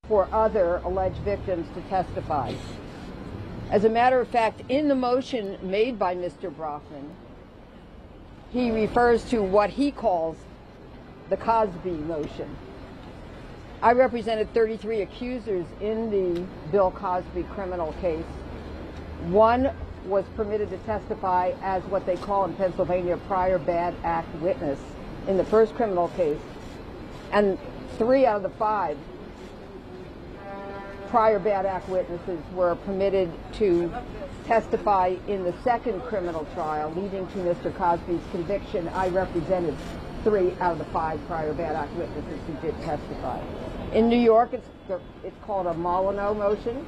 for other alleged victims to testify. As a matter of fact, in the motion made by Mr. Brafman, he refers to what he calls the Cosby motion. I represented 33 accusers in the Bill Cosby criminal case. One was permitted to testify as what they call in Pennsylvania a prior bad act witness in the first criminal case, and 3 out of the 5 prior bad act witnesses were permitted to testify in the second criminal trial leading to Mr. Cosby's conviction. I represented 3 out of the 5 prior bad act witnesses who did testify. In New York, it's called a Molyneux motion.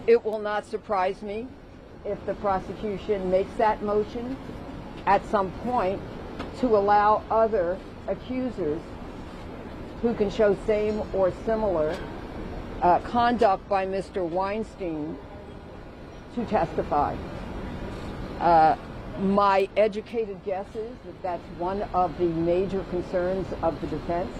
It will not surprise me if the prosecution makes that motion at some point to allow other accusers who can show same or similar conduct by Mr. Weinstein to testify. My educated guess is that that's one of the major concerns of the defense,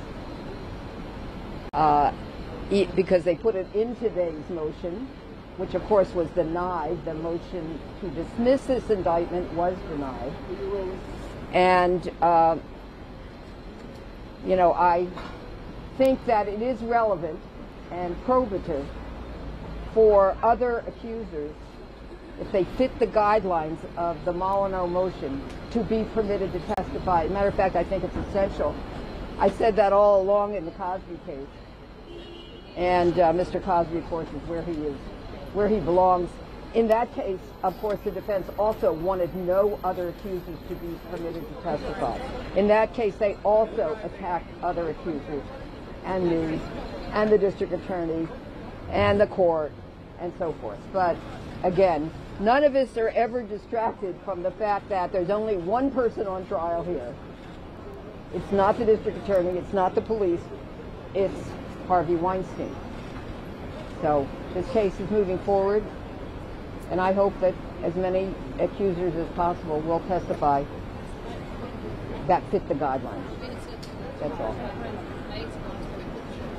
because they put it in today's motion, which of course was denied. The motion to dismiss this indictment was denied. And, you know, I think that it is relevant and probative for other accusers, if they fit the guidelines of the Molyneux motion, to be permitted to testify. As a matter of fact, I think it's essential. I said that all along in the Cosby case. And Mr. Cosby, of course, is where he belongs. In that case, of course, the defense also wanted no other accusers to be permitted to testify. In that case, they also attacked other accusers and me and the district attorney and the court and so forth. But again, none of us are ever distracted from the fact that there's only one person on trial here. It's not the district attorney, it's not the police, it's Harvey Weinstein. So this case is moving forward, and I hope that as many accusers as possible will testify that fit the guidelines. That's all.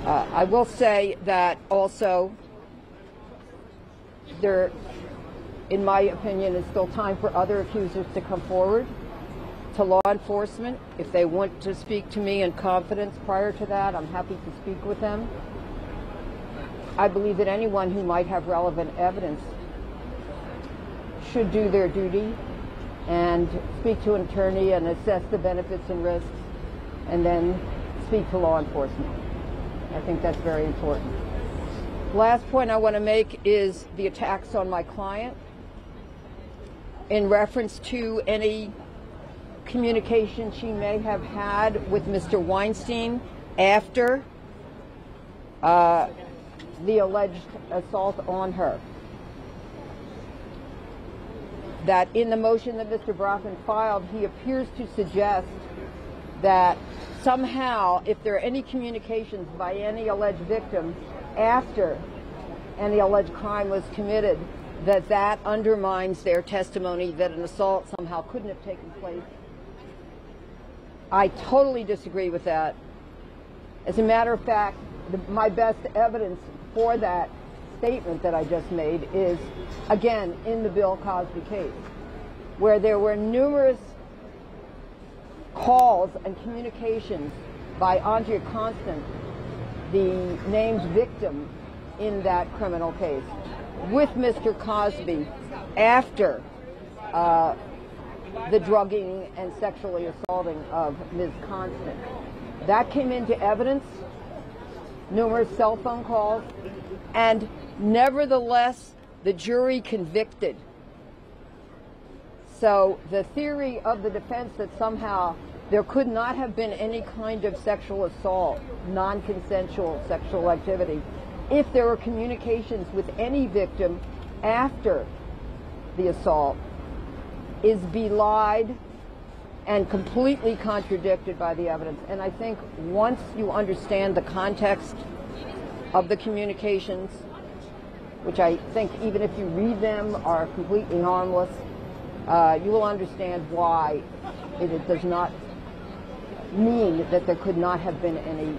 I will say that also there, in my opinion, is still time for other accusers to come forward to law enforcement. If they want to speak to me in confidence prior to that, I'm happy to speak with them. I believe that anyone who might have relevant evidence should do their duty and speak to an attorney and assess the benefits and risks, and then speak to law enforcement. I think that's very important. Last point I want to make is the attacks on my client in reference to any communication she may have had with Mr. Weinstein after the alleged assault on her. That in the motion that Mr. Brafman filed, he appears to suggest that somehow, if there are any communications by any alleged victim after any alleged crime was committed, that that undermines their testimony that an assault somehow couldn't have taken place. I totally disagree with that. As a matter of fact, my best evidence for that statement that I just made is, again, in the Bill Cosby case, where there were numerous calls and communications by Andrea Constant, the named victim in that criminal case, with Mr. Cosby after the drugging and sexually assaulting of Ms. Constant. That came into evidence, numerous cell phone calls, and nevertheless, the jury convicted. So the theory of the defense that somehow there could not have been any kind of sexual assault, non-consensual sexual activity, if there were communications with any victim after the assault, is belied and completely contradicted by the evidence. And I think once you understand the context of the communications, which I think even if you read them are completely harmless, you will understand why it does not mean that there could not have been any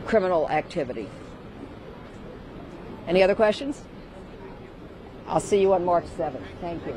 criminal activity. Any other questions? I'll see you on March 7th. Thank you.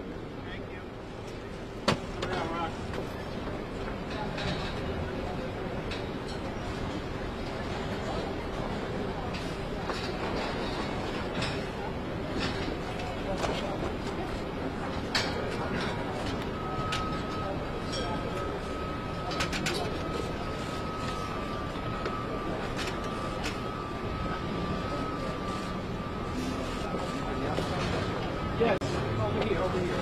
Yes, over here, over here.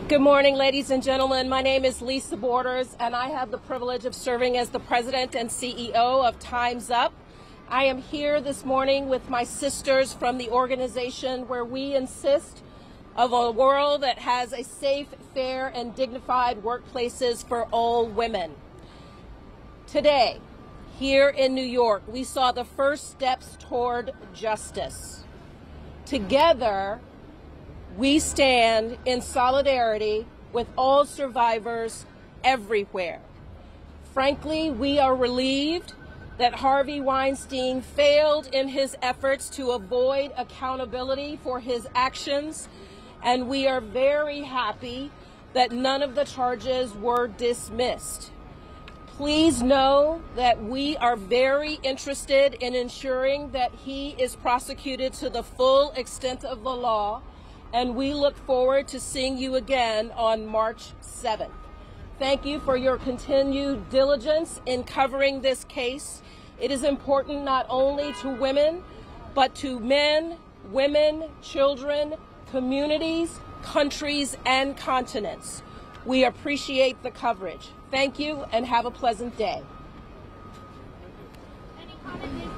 Good morning, ladies and gentlemen. My name is Lisa Borders, and I have the privilege of serving as the president and CEO of Time's Up. I am here this morning with my sisters from the organization where we insist of a world that has a safe, fair, and dignified workplaces for all women. Today, here in New York, we saw the first steps toward justice. Together, we stand in solidarity with all survivors everywhere. Frankly, we are relieved that Harvey Weinstein failed in his efforts to avoid accountability for his actions, and we are very happy that none of the charges were dismissed. Please know that we are very interested in ensuring that he is prosecuted to the full extent of the law, and we look forward to seeing you again on March 7th. Thank you for your continued diligence in covering this case. It is important not only to women, but to men, women, children, communities, countries, and continents. We appreciate the coverage. Thank you and have a pleasant day. Any comments?